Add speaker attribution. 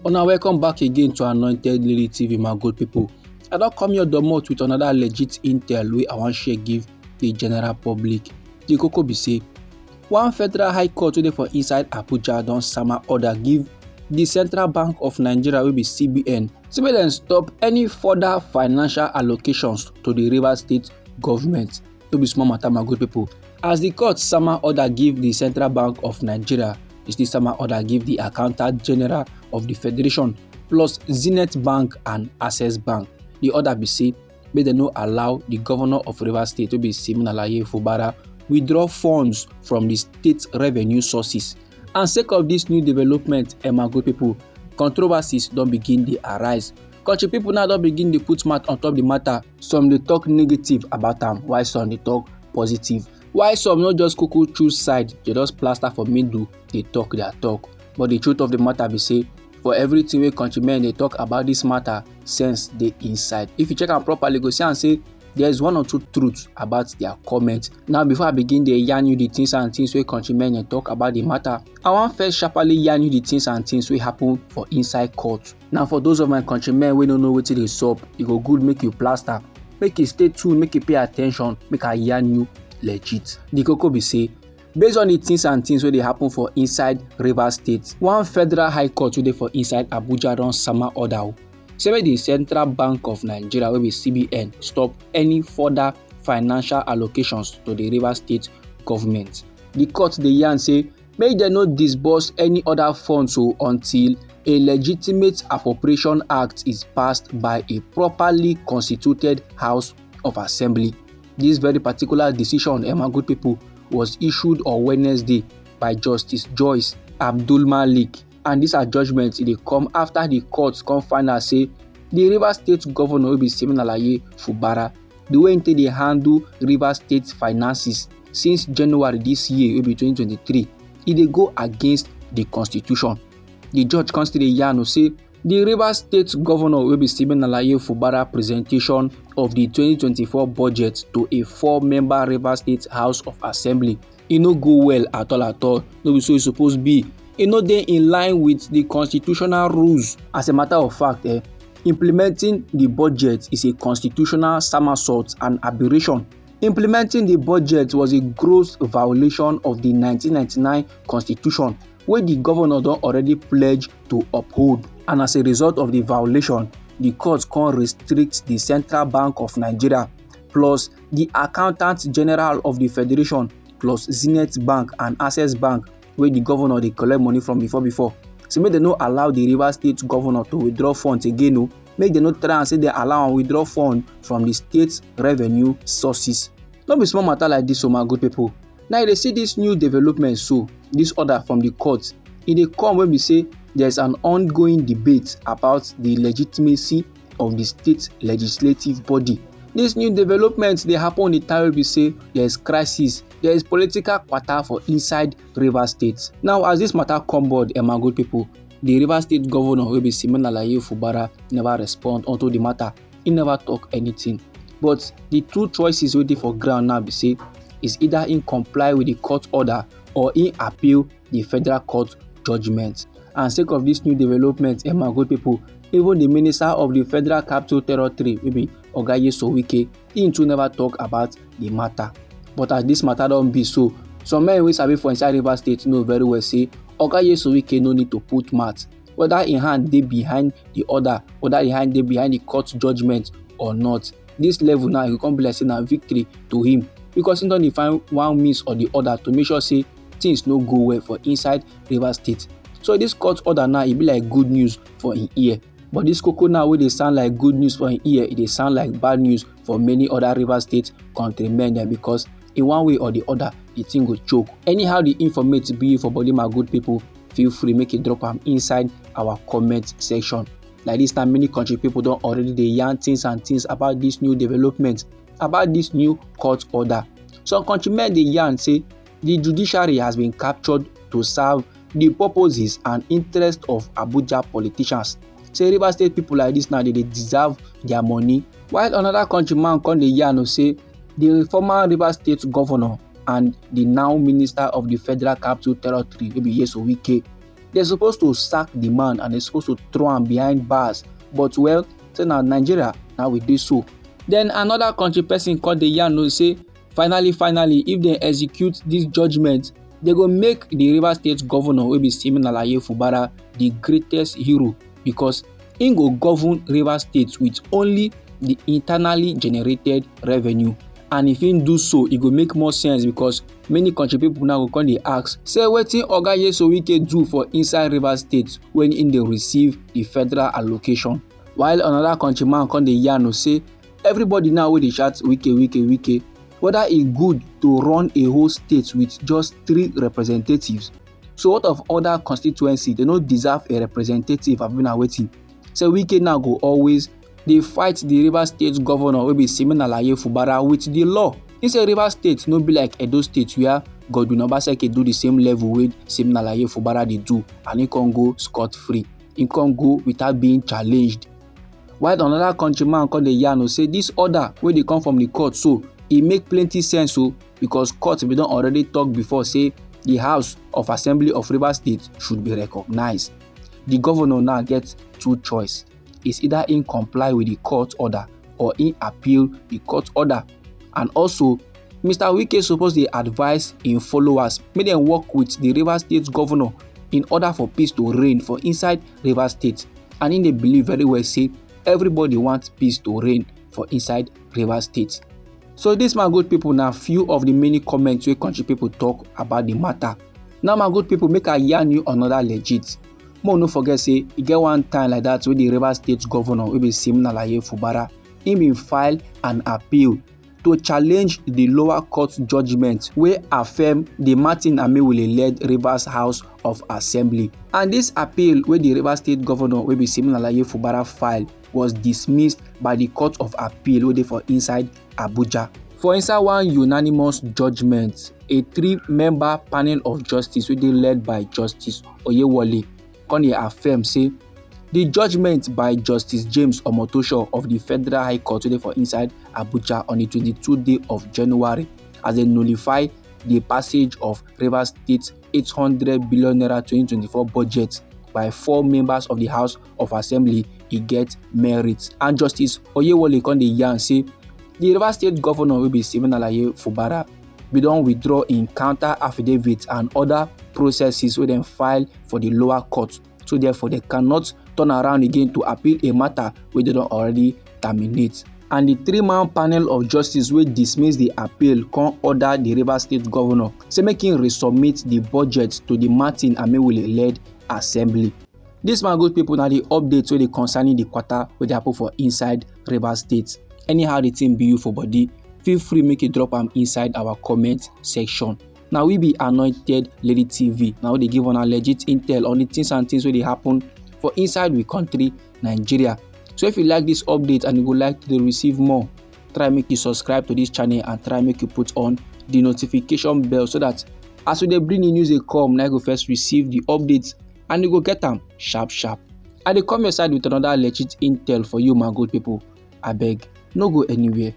Speaker 1: Una welcome back again to Anointed Lady TV, my good people. I don come here domot with another legit intel wey I wan share give the general public. The koko be say one federal high court wey dey for inside Abuja don sama order give the Central Bank of Nigeria wey be CBN say make dem stop any further financial allocations to the Rivers State government. No be small matter, my good people. As the court sama order give the Central Bank of Nigeria, e still sama order give the Accountant General of the Federation plus Zenith Bank and Access Bank. The order be say make dem no allow the governor of Rivers State wey be Surmon withdraw funds from the state revenue sources. And sake of this new development, my good people, controversies don begin dey arise. Country people now don begin dey put mouth on top the matter. Some dey talk negative about am, while some dey talk positive. While some no just kuku choose side, they just plaster for middle, dey talk their talk. But the truth of the matter be say, for everything wey countrymen dey talk about this matter, sense dey inside. If you check am properly, you go see am say there is one or two truths about their comment. Now, before I begin dey yarn you the things and things wey countrymen dey talk about the matter, I wan first sharply yarn you the things and things wey happen for inside court. Now, for those of my countrymen wey no know wetin dey sup, e go good make you plaster, make you stay tuned, make you pay attention, make I yarn you legit. The koko be say, based on the things and things wey dey happen for inside Rivers State, one federal high court wey dey for inside Abuja don sama order say make the Central Bank of Nigeria wey be CBN stop any further financial allocations to the Rivers State government. The court dey yarn say make dem no disburse any other funds until a legitimate appropriation act is passed by a properly constituted House of Assembly. This very particular decision, my good people, was issued on Wednesday by Justice Joyce Abdul Malik, and dis judgment dey come after the court come find out say the Rivers State governor wey be Surmon, the way im take dey handle Rivers State finances since January this year wey be 2023, e dey go against the constitution. The judge come still dey yarn say the Rivers State governor wey be Surmon presentation of the 2024 budget to a 4-member Rivers State House of Assembly, e no go well at all. No be so e suppose be. E no dey in line with the constitutional rules. As a matter of fact, implementing the budget is a constitutional somersault and aberration. Implementing the budget was a gross violation of the 1999 constitution, wey the governor don already pledge to uphold. And as a result of the violation, the court can restrict the Central Bank of Nigeria plus the Accountant General of the Federation plus Zenith Bank and Access Bank, where the governor dey collect money from before. So make dem no allow the Rivers State governor to withdraw funds again. Make dem no try and say they allow am withdraw funds from the state revenue sources. No be small matter like this, my good people. Now you dey see this new development, so this order from the court, e dey come when we say there's an ongoing debate about the legitimacy of the state legislative body. This new development dey happen the time wey we say there is crisis, there is political kwata for inside Rivers State. Now, as this matter come board, my good people, the Rivers State governor wey be Surmon never respond onto the matter. He never talk anything. But the two choices wey dey for ground now be say is either in comply with the court order or in appeal the federal court judgment. And sake of this new development, my good people, even the Minister of the Federal Capital Territory, wey be Oga Wike, he too never talk about the matter. But as this matter don be so, some men wey sabi for inside Rivers State know very well say Oga Wike no need to put mouth, whether im hand dey behind the order, whether im hand dey behind the court judgment or not. This level now, e go come be like say na victory to him, because he don dey find one means or the other to make sure say things no go well for inside Rivers State. So this court order now, e be like good news for im ear. But this koko now wey dey sound like good news for im ear, e dey sound like bad news for many other Rivers State countrymen there, because in one way or the other, the thing go choke. Anyhow the informate be for body, my good people, feel free make you drop am inside our comment section. Like this time, many country people don already dey yarn things and things about this new development, about this new court order. Some countrymen dey yarn say the judiciary has been captured to serve the purposes and interest of Abuja politicians. Say Rivers State people like this now, they deserve their money. While another countryman come dey yarn say the former Rivers State governor and the now Minister of the Federal Capital Territory, wey be Wike, They're supposed to sack the man and they're supposed to throw am behind bars. But well, say na Nigeria now we dey so. Then another country person called the yarn say finally if they execute this judgment, they go make the Rivers State governor wey be Surmon Fubara the greatest hero, because im go govern Rivers State with only the internally generated revenue. And if im do so, e go make more sense, because many country people now go come dey ask say wetin Oga Wike do for inside Rivers State when im dey receive the federal allocation. While another country man come dey yarn say everybody now wey dey shout Wike, whether e good to run a whole state with just 3 representatives. So what of other constituency? They no deserve a representative abi na wetin? So Wike now go always dey fight the Rivers State governor wey be Surmon Fubara with the law. He say Rivers State no be like Edo State where Godwin Obaseki do the same level wey Surmon Fubara dey do, and he can go scot-free. He can go without being challenged. While another country man called the yarn say this order wey dey come from the court, so e make plenty sense, because court we don already talk before say the House of Assembly of Rivers State should be recognized. The governor now get 2 choice. It's either in comply with the court order or in appeal the court order. And also, Mr. Wike suppose dey advise im followers make dem work with the Rivers State governor in order for peace to reign for inside Rivers State. And im dey believe very well say everybody wants peace to reign for inside Rivers State. So this, my good people, na few of the many comments wey country people talk about the matter. Now my good people, make I yarn you another legit. Mo no forget say e get one time like that wey the Rivers State governor wey be Surmon Fubara, im bin file an appeal to challenge the lower court judgment wey affirm the Martin Amaewhule-led Rivers House of Assembly. And this appeal wey the Rivers State governor wey be Surmon Fubara filed was dismissed by the Court of Appeal wey dey for inside Abuja. For inside one unanimous judgment, a 3-member panel of justice wey dey led by Justice Oyewole come dey affirm say the judgment by Justice James Omotosho of the Federal High Court wey dey for inside Abuja on the 22nd day of January, as they nullify the passage of Rivers State 800 billion naira 2024 budget by 4 members of the House of Assembly, e get merit. And Justice Oyewole come dey yarn say the Rivers State governor wey be Surmon Fubara we don withdraw in counter affidavits and other processes wey dem file for the lower court. So therefore, they cannot turn around again to appeal a matter wey they don already terminate. And the 3-man panel of justice wey dismiss the appeal come order the Rivers State governor say make him resubmit the budget to the Martin Amaewhule-led Assembly. This, my good people, na the updates wey dey concerning the quarter wey dey happen for inside Rivers State. Anyhow the thing be you for body, feel free make you drop am inside our comment section. Now we be Anointed Lady TV. Now they give una legit intel on the things and things wey dey happen for inside we country Nigeria. So if you like this update and you would like to receive more, try make you subscribe to this channel and try make you put on the notification bell, so that as we dey bring the news they come, now you go first receive the updates and you go get them sharp. I dey come your side with another legit intel for you, my good people. Abeg, no go anywhere.